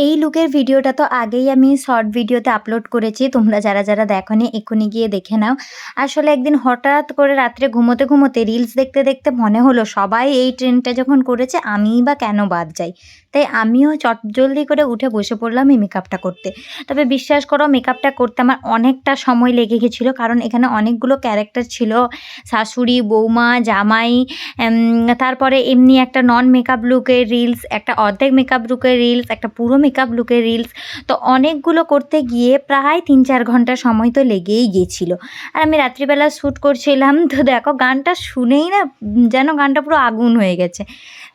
এই লুকের ভিডিওটা তো আগেই আমি শর্ট ভিডিওতে আপলোড করেছি। তোমরা যারা দেখোনি এক্ষুনি গিয়ে দেখে নাও। আসলে একদিন হঠাৎ করে রাত্রে ঘুমোতে রিলস দেখতে মনে হলো সবাই এই ট্রেন্ডটা যখন করেছে আমিই বা কেন বাদ যাই। তাই আমিও চটজলদি করে উঠে বসে পড়লাম এই মেকআপটা করতে। তবে বিশ্বাস করো মেকআপটা করতে আমার অনেকটা সময় লেগে গেছিলো। কারণ এখানে অনেকগুলো ক্যারেক্টার ছিল। শাশুড়ি, বৌমা, জামাই, তারপরে এমনি একটা নন মেকআপ লুকের রিলস, একটা অর্ধেক মেকআপ লুকের রিলস, একটা পুরো মেকআপ লুকের রিলস। তো অনেকগুলো করতে গিয়ে প্রায় ৩-৪ ঘন্টা সময় তো লেগেই গিয়েছিল। আর আমি রাত্রিবেলা শ্যুট করছিলাম। তো দেখো গানটা শুনেই না যেন গানটা পুরো আগুন হয়ে গেছে।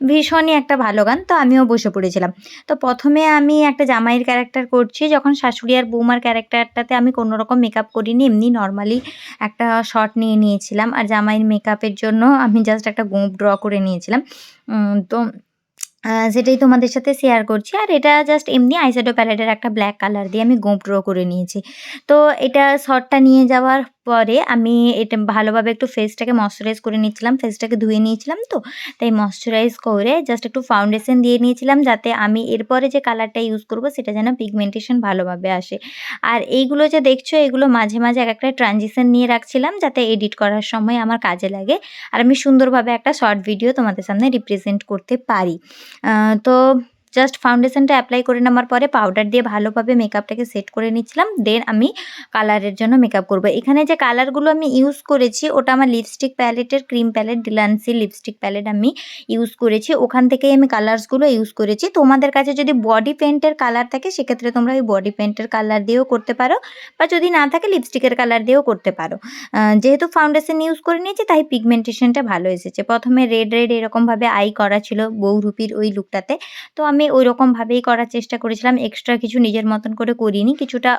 ভীষণই একটা ভালো গান। তো আমিও বসে পড়েছিলাম। তো প্রথমে আমি একটা জামাইয়ের ক্যারেক্টার করছি। যখন শাশুড়ি আর বৌমার ক্যারেক্টারটাতে আমি কোনোরকম মেকআপ করিনি। এমনি নরমালি একটা শট নিয়ে নিয়েছিলাম। আর জামাইয়ের মেকআপের জন্য আমি জাস্ট একটা গোঁফ ড্র করে নিয়েছিলাম। তো সেটাই তোমাদের সাথে শেয়ার করছি। আর এটা জাস্ট এমনি আইশ্যাডো প্যালেটের একটা ব্ল্যাক কালার দিয়ে আমি গোঁফ ড্র করে নিয়েছি। তো এটা শটটা নিয়ে যাওয়ার পরে আমি এটা ভালোভাবে একটু ফেসটাকে ময়েশ্চারাইজ করে নিচ্ছিলাম। ফেসটাকে ধুয়ে নিয়েছিলাম তো, তাই ময়েশ্চারাইজ করে জাস্ট একটু ফাউন্ডেশন দিয়ে নিয়েছিলাম যাতে আমি এরপরে যে কালারটা ইউজ করব সেটা যেন পিগমেন্টেশন ভালোভাবে আসে। আর এইগুলো যে দেখছো এগুলো মাঝে এক ট্রানজিশন নিয়ে রাখছিলাম যাতে এডিট করার সময় আমার কাজে লাগে। আর আমি সুন্দরভাবে একটা শর্ট ভিডিও তোমাদের সামনে রিপ্রেজেন্ট করতে পারি। তো জাস্ট ফাউন্ডেশনটা অ্যাপ্লাই করে নেওয়ার পরে পাউডার দিয়ে ভালোভাবে মেকআপটাকে সেট করে নিচ্ছিলাম। দেন আমি কালারের জন্য মেকআপ করব। এখানে যে কালারগুলো আমি ইউজ করেছি ওটা আমার লিপস্টিক প্যালেটের ক্রিম প্যালেট, ডিলান্সি লিপস্টিক প্যালেট আমি ইউজ করেছি। ওখান থেকেই আমি কালার্সগুলো ইউজ করেছি। তোমাদের কাছে যদি বডি পেইন্টের কালার থাকে সেক্ষেত্রে তোমরা ওই বডি পেইন্টের কালার দিয়েও করতে পারো, বা যদি না থাকে লিপস্টিকের কালার দিয়েও করতে পারো। যেহেতু ফাউন্ডেশন ইউজ করে নিয়েছি তাই পিগমেন্টেশনটা ভালো এসেছে। প্রথমে রেড এরকমভাবে আই করা ছিল বহুরূপীর ওই লুকটাতে। তো আমি ওইরকমভাবেই করার চেষ্টা করেছিলাম। এক্সট্রা কিছু নিজের মতন করে করিনি। কিছুটা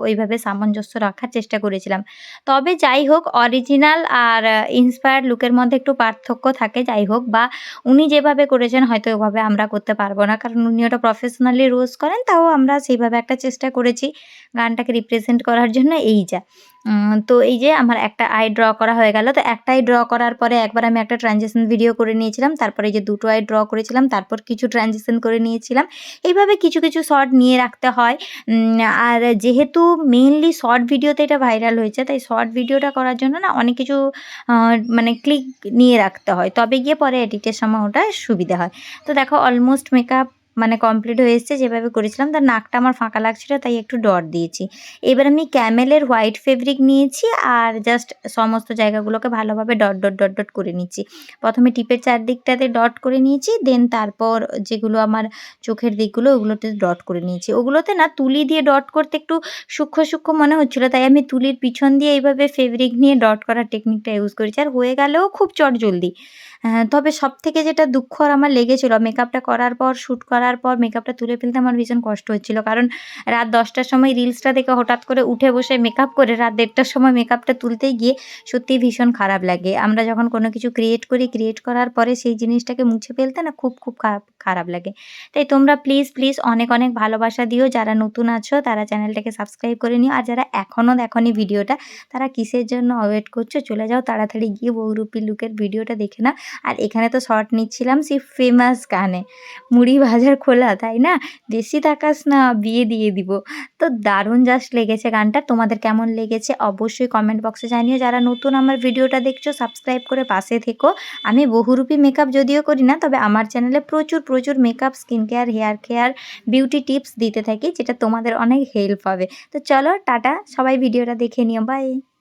ওইভাবে সামঞ্জস্য রাখার চেষ্টা করেছিলাম। তবে যাই হোক অরিজিনাল আর ইন্সপায়ার্ড লুকের মধ্যে একটু পার্থক্য থাকে যাই হোক, বা উনি যেভাবে করেছেন হয়তো ওভাবে আমরা করতে পারব না। কারণ উনি ওটা প্রফেশনালি রোজ করেন, তাও আমরা সেইভাবে একটা চেষ্টা করেছি গানটাকে রিপ্রেজেন্ট করার জন্য এই যা। তো এই যে আমার একটা আই ড্র করা হয়ে গেল। তো একটা আই ড্র করার পরে একবার আমি একটা ট্রানজিশন ভিডিও করে নিয়েছিলাম। তারপরে এই যে দুটো আই ড্র করেছিলাম, তারপর কিছু ট্রানজিশন করে নিয়েছিলাম। এইভাবে কিছু শর্ট নিয়ে রাখতে হয়। আর যেহেতু মেইনলি শর্ট ভিডিওতে এটা ভাইরাল হয়েছে, তাই শর্ট ভিডিওটা করার জন্য না অনেক কিছু মানে ক্লিক নিয়ে রাখতে হয়। তবে গিয়ে পরে এডিটের সময় ওটা সুবিধা হয়। তো দেখো অলমোস্ট মেকআপ মানে কমপ্লিট হয়ে এসছে যেভাবে করেছিলাম। তার নাকটা আমার ফাঁকা লাগছিল তাই একটু ডট দিয়েছি। এবার আমি ক্যামেলের হোয়াইট ফেব্রিক নিয়েছি আর জাস্ট সমস্ত জায়গাগুলোকে ভালোভাবে ডট করে নিচ্ছি। প্রথমে টিপের চারদিকটাতে ডট করে নিয়েছি, দেন তারপর যেগুলো আমার চোখের দিকগুলো ওগুলোতে ডট করে নিয়েছি। ওগুলোতে না তুলি দিয়ে ডট করতে একটু সূক্ষ্ম মনে হচ্ছিলো, তাই আমি তুলির পিছন দিয়ে এইভাবে ফেব্রিক নিয়ে ডট করার টেকনিকটা ইউজ করেছি। আর হয়ে গেলেও খুব চটজলদি। তবে সবথেকে যেটা দুঃখ আর আমার লেগেছিল মেকআপটা করার পর, শ্যুট করার পর মেকআপটা তুলে ফেলতে আমার ভীষণ কষ্ট হচ্ছিল। কারণ রাত ১০টার সময় রিলসটা দেখে হঠাৎ করে উঠে বসে মেকআপ করে রাত ১:৩০টার সময় মেকআপটা তুলতে গিয়ে সত্যিই ভীষণ খারাপ লাগে। আমরা যখন কোনো কিছু ক্রিয়েট করি, ক্রিয়েট করার পরে সেই জিনিসটাকে মুছে ফেলতে না খুব খারাপ লাগে। তাই তোমরা প্লিজ অনেক ভালোবাসা দিও। যারা নতুন আছো তারা চ্যানেলটাকে সাবস্ক্রাইব করে নিও। আর যারা এখনও দেখোনি ভিডিওটা তারা কিসের জন্য ওয়েট করছো? চলে যাও তাড়াতাড়ি গিয়ে বহুরূপী লুকের ভিডিওটা দেখে নাও। আর এখানে তো শর্ট নিচ্ছিলাম সেই ফেমাস গানে, মুড়ি ভাজার খোলা, তাই না? দেশি তাকাস না বিয়ে দিয়ে দিব। তো দারুণ জাস্ট লেগেছে গানটা। তোমাদের কেমন লেগেছে অবশ্যই কমেন্ট বক্সে জানিও। যারা নতুন আমার ভিডিওটা দেখছো সাবস্ক্রাইব করে পাশে থেকো। আমি বহুরূপী মেকআপ যদিও করি না, তবে আমার চ্যানেলে প্রচুর makeup, skin care, hair care, beauty tips দিতে থাকি যেটা তোমাদের অনেক হেল্প হবে। তো চলো টাটা, সবাই ভিডিওটা দেখে নিও। বাই।